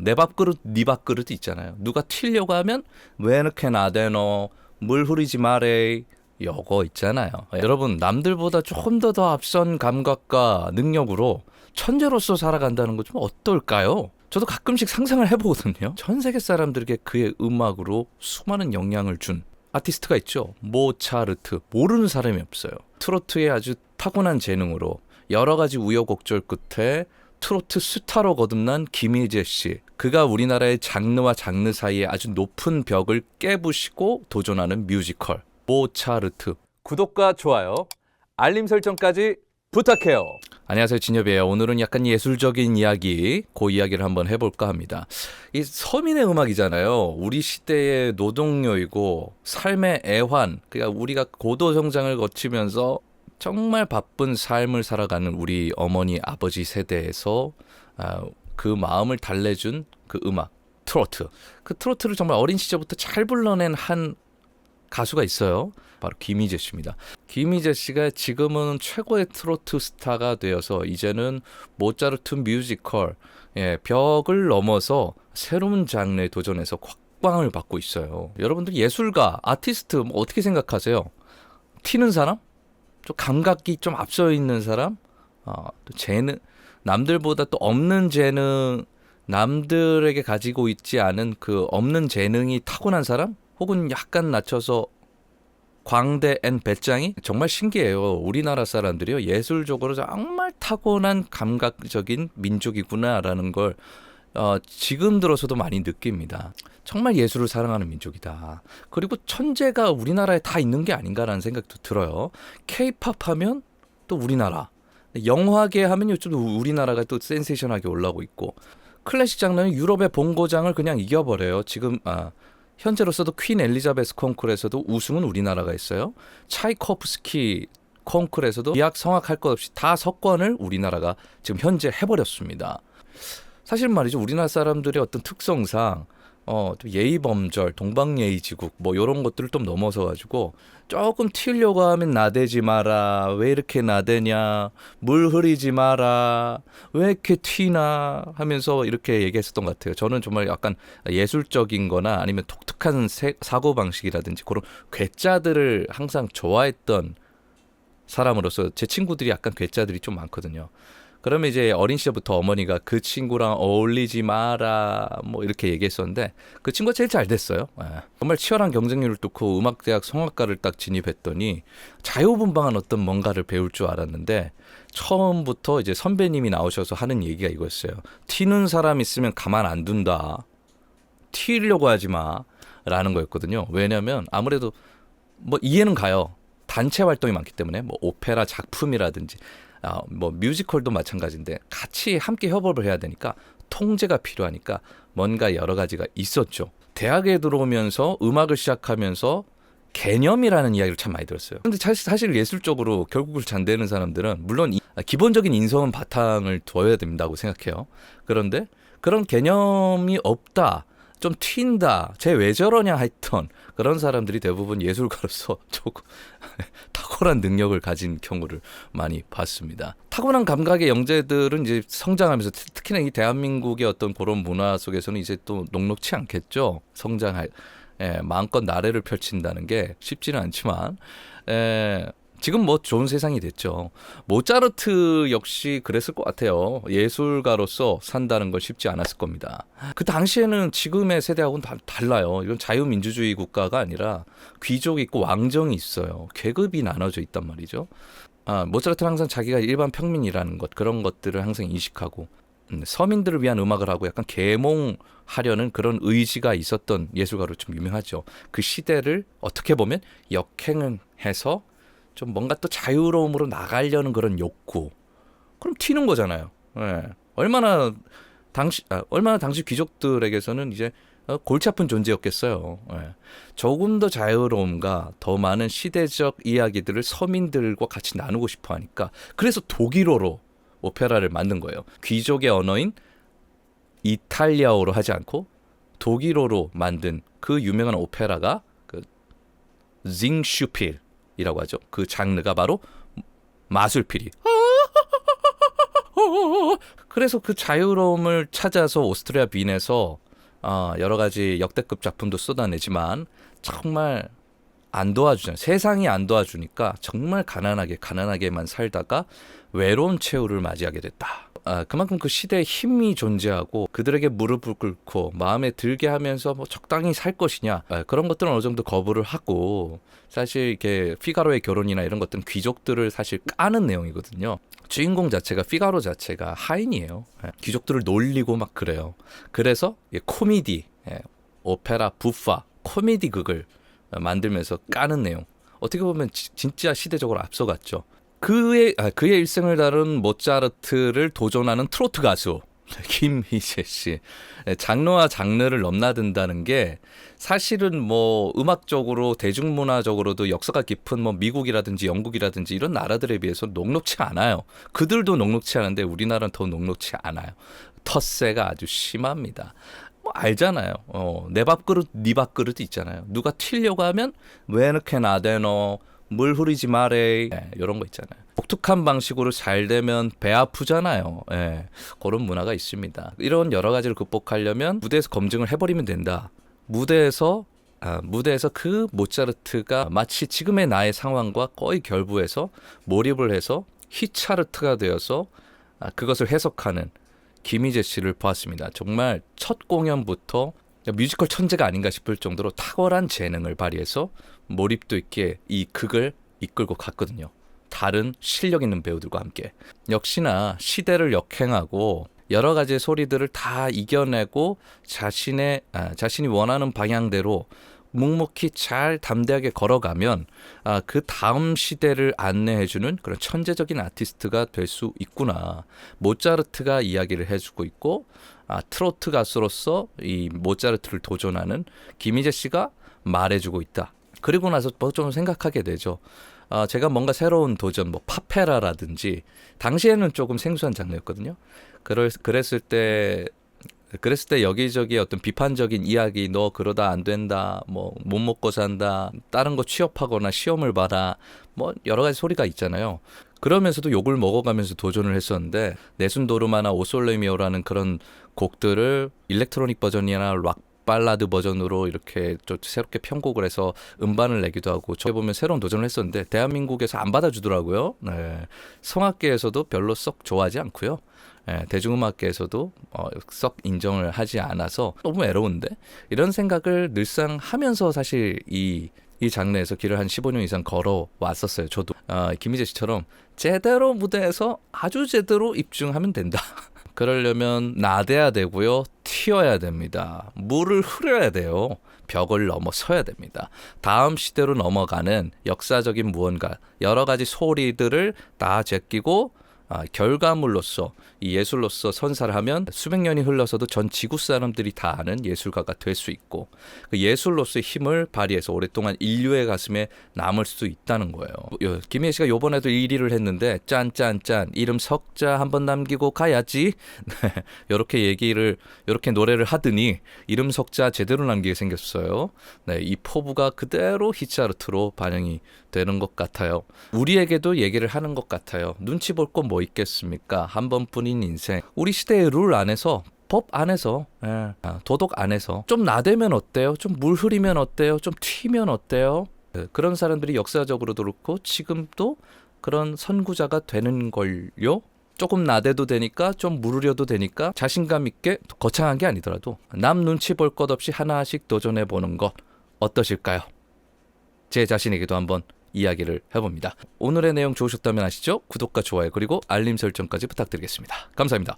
내 밥그릇 네 밥그릇 있잖아요. 누가 튀려고 하면 왜 이렇게 나대노 물 흐리지 마래 요거 있잖아요. 여러분 남들보다 조금 더 앞선 감각과 능력으로 천재로서 살아간다는 거 좀 어떨까요? 저도 가끔씩 상상을 해보거든요. 전 세계 사람들에게 그의 음악으로 수많은 영향을 준 아티스트가 있죠. 모차르트 모르는 사람이 없어요. 트로트의 아주 타고난 재능으로 여러 가지 우여곡절 끝에 트로트 스타로 거듭난 김희재 씨. 그가 우리나라의 장르와 장르 사이에 아주 높은 벽을 깨부시고 도전하는 뮤지컬 모차르트. 구독과 좋아요, 알림 설정까지 부탁해요. 안녕하세요, 진엽이에요. 오늘은 약간 예술적인 이야기, 그 이야기를 한번 해볼까 합니다. 이 서민의 음악이잖아요. 우리 시대의 노동요이고 삶의 애환, 그러니까 우리가 고도 성장을 거치면서 정말 바쁜 삶을 살아가는 우리 어머니 아버지 세대에서 그 마음을 달래준 그 음악 트로트. 그 트로트를 정말 어린 시절부터 잘 불러낸 한 가수가 있어요. 바로 김희재 씨입니다. 김희재 씨가 지금은 최고의 트로트 스타가 되어서 이제는 모차르트 뮤지컬 벽을 넘어서 새로운 장르에 도전해서 곽광을 받고 있어요. 여러분들 예술가, 아티스트 뭐 어떻게 생각하세요? 튀는 사람? 좀 감각이 좀 앞서 있는 사람? 또 재능, 남들보다 또 없는 재능, 남들에게 가지고 있지 않은 그 없는 재능이 타고난 사람? 혹은 약간 낮춰서 광대 앤 배짱이? 정말 신기해요. 우리나라 사람들이요, 예술적으로 정말 타고난 감각적인 민족이구나라는 걸 지금 들어서도 많이 느낍니다. 정말 예술을 사랑하는 민족이다. 그리고 천재가 우리나라에 다 있는 게 아닌가라는 생각도 들어요. K-팝 하면 또 우리나라, 영화계 하면 요즘 우리나라가 또 센세이션하게 올라오고 있고, 클래식 장르는 유럽의 본고장을 그냥 이겨버려요. 지금 현재로서도 퀸 엘리자베스 콩쿠르에서도 우승은 우리나라가 있어요. 차이코프스키 콩쿠르에서도 예약 성악할 것 없이 다 석권을 우리나라가 지금 현재 해버렸습니다. 사실 말이죠, 우리나라 사람들의 어떤 특성상 예의범절, 동방예의지국 뭐 이런 것들을 좀 넘어서 가지고 조금 튀려고 하면 나대지 마라, 왜 이렇게 나대냐, 물 흐리지 마라, 왜 이렇게 튀나 하면서 이렇게 얘기했었던 것 같아요. 저는 정말 약간 예술적인 거나 아니면 독특한 사고방식이라든지 그런 괴짜들을 항상 좋아했던 사람으로서 제 친구들이 약간 괴짜들이 좀 많거든요. 그러면 이제 어린 시절부터 어머니가 그 친구랑 어울리지 마라 뭐 이렇게 얘기했었는데 그 친구가 제일 잘 됐어요. 정말 치열한 경쟁률을 뚫고 음악대학 성악과를 딱 진입했더니 자유분방한 어떤 뭔가를 배울 줄 알았는데 처음부터 이제 선배님이 나오셔서 하는 얘기가 이거였어요. 튀는 사람 있으면 가만 안 둔다. 튀려고 하지 마 라는 거였거든요. 왜냐하면 아무래도 뭐 이해는 가요. 단체 활동이 많기 때문에 뭐 오페라 작품이라든지 뭐 뮤지컬도 마찬가지인데 같이 함께 협업을 해야 되니까 통제가 필요하니까 뭔가 여러 가지가 있었죠. 대학에 들어오면서 음악을 시작하면서 개념이라는 이야기를 참 많이 들었어요. 근데 사실 예술적으로 결국을 잔대는 사람들은 물론 기본적인 인성은 바탕을 둬야 된다고 생각해요. 그런데 그런 개념이 없다, 좀 튄다, 쟤 왜 저러냐 했던 그런 사람들이 대부분 예술가로서 조금 탁월한 능력을 가진 경우를 많이 봤습니다. 타고난 감각의 영재들은 이제 성장하면서 특히나 이 대한민국의 어떤 그런 문화 속에서는 이제 또 녹록치 않겠죠. 성장할 마음껏 나래를 펼친다는 게 쉽지는 않지만 지금 뭐 좋은 세상이 됐죠. 모차르트 역시 그랬을 것 같아요. 예술가로서 산다는 건 쉽지 않았을 겁니다. 그 당시에는 지금의 세대하고는 달라요. 이건 자유민주주의 국가가 아니라 귀족이 있고 왕정이 있어요. 계급이 나눠져 있단 말이죠. 모차르트는 항상 자기가 일반 평민이라는 것, 그런 것들을 항상 인식하고 서민들을 위한 음악을 하고 약간 계몽하려는 그런 의지가 있었던 예술가로 좀 유명하죠. 그 시대를 어떻게 보면 역행을 해서 좀 뭔가 또 자유로움으로 나가려는 그런 욕구. 그럼 튀는 거잖아요. 얼마나 당시 귀족들에게서는 이제 골치 아픈 존재였겠어요. 조금 더 자유로움과 더 많은 시대적 이야기들을 서민들과 같이 나누고 싶어 하니까 그래서 독일어로 오페라를 만든 거예요. 귀족의 언어인 이탈리아어로 하지 않고 독일어로 만든 그 유명한 오페라가 그 징슈필 이라고 하죠. 그 장르가 바로 마술피리. 그래서 그 자유로움을 찾아서 오스트리아 빈에서 여러 가지 역대급 작품도 쏟아내지만 정말 안 도와주잖아요. 세상이 안 도와주니까 정말 가난하게만 살다가 외로운 최후를 맞이하게 됐다. 그만큼 그 시대에 힘이 존재하고 그들에게 무릎을 꿇고 마음에 들게 하면서 뭐 적당히 살 것이냐, 그런 것들은 어느 정도 거부를 하고, 사실 이렇게 피가로의 결혼이나 이런 것들은 귀족들을 사실 까는 내용이거든요. 주인공 자체가, 피가로 자체가 하인이에요. 귀족들을 놀리고 막 그래요. 그래서 코미디, 오페라, 부파, 코미디 극을 만들면서 까는 내용. 어떻게 보면 진짜 시대적으로 앞서갔죠. 그의 일생을 다룬 모차르트를 도전하는 트로트 가수 김희재 씨. 장르와 장르를 넘나든다는 게 사실은 뭐 음악적으로 대중문화적으로도 역사가 깊은 뭐 미국이라든지 영국이라든지 이런 나라들에 비해서 녹록치 않아요. 그들도 녹록치 않은데 우리나라는 더 녹록치 않아요. 텃세가 아주 심합니다. 뭐 알잖아요. 내 밥그릇 네 밥그릇 있잖아요. 누가 튀려고 하면 왜 이렇게 나대노, 물 흐리지 마래, 이런 거 있잖아요. 독특한 방식으로 잘 되면 배 아프잖아요. 그런 문화가 있습니다. 이런 여러 가지를 극복하려면 무대에서 검증을 해버리면 된다. 무대에서 그 모차르트가 마치 지금의 나의 상황과 거의 결부해서 몰입을 해서 히차르트가 되어서 그것을 해석하는 김희재 씨를 보았습니다. 정말 첫 공연부터 뮤지컬 천재가 아닌가 싶을 정도로 탁월한 재능을 발휘해서 몰입도 있게 이 극을 이끌고 갔거든요. 다른 실력 있는 배우들과 함께. 역시나 시대를 역행하고 여러 가지 소리들을 다 이겨내고 자신이 원하는 방향대로 묵묵히 잘 담대하게 걸어가면 그 다음 시대를 안내해주는 그런 천재적인 아티스트가 될 수 있구나. 모차르트가 이야기를 해주고 있고, 트로트 가수로서 이 모차르트를 도전하는 김희재 씨가 말해주고 있다. 그리고 나서 뭐 좀 생각하게 되죠. 제가 뭔가 새로운 도전, 뭐 파페라라든지 당시에는 조금 생소한 장르였거든요. 그랬을 때 여기저기 어떤 비판적인 이야기, 너 그러다 안 된다, 뭐 못 먹고 산다, 다른 거 취업하거나 시험을 봐라, 뭐 여러 가지 소리가 있잖아요. 그러면서도 욕을 먹어가면서 도전을 했었는데, 네순도르마나 오솔레미오라는 그런 곡들을 일렉트로닉 버전이나 락 발라드 버전으로 이렇게 좀 새롭게 편곡을 해서 음반을 내기도 하고, 저희 보면 새로운 도전을 했었는데 대한민국에서 안 받아주더라고요. 성악계에서도 별로 썩 좋아하지 않고요. 대중음악계에서도 썩 인정을 하지 않아서 너무 외로운데, 이런 생각을 늘상 하면서 사실 이 장르에서 길을 한 15년 이상 걸어왔었어요. 저도 김희재 씨처럼 제대로 무대에서 아주 제대로 입증하면 된다. 그러려면 나대야 되고요. 튀어야 됩니다. 물을 흐려야 돼요. 벽을 넘어서야 됩니다. 다음 시대로 넘어가는 역사적인 무언가, 여러 가지 소리들을 다 제끼고 결과물로서, 이 예술로서 선사를 하면 수백 년이 흘러서도 전 지구 사람들이 다 아는 예술가가 될 수 있고, 그 예술로서의 힘을 발휘해서 오랫동안 인류의 가슴에 남을 수 있다는 거예요. 김희애 씨가 요번에도 1위를 했는데 짠짠짠 이름 석자 한번 남기고 가야지 이렇게 노래를 하더니 이름 석자 제대로 남기게 생겼어요. 이 포부가 그대로 히차르트로 반영이 되는 것 같아요. 우리에게도 얘기를 하는 것 같아요. 눈치 볼 건 뭐 있겠습니까? 한 번뿐인 인생. 우리 시대의 룰 안에서, 법 안에서, 도덕 안에서 좀 나대면 어때요? 좀 물 흐리면 어때요? 좀 튀면 어때요? 그런 사람들이 역사적으로도 그렇고 지금도 그런 선구자가 되는 걸요. 조금 나대도 되니까, 좀 물으려도 되니까 자신감 있게, 거창한 게 아니더라도 남 눈치 볼 것 없이 하나씩 도전해보는 것 어떠실까요? 제 자신에게도 한번 이야기를 해봅니다. 오늘의 내용 좋으셨다면 아시죠? 구독과 좋아요 그리고 알림 설정까지 부탁드리겠습니다. 감사합니다.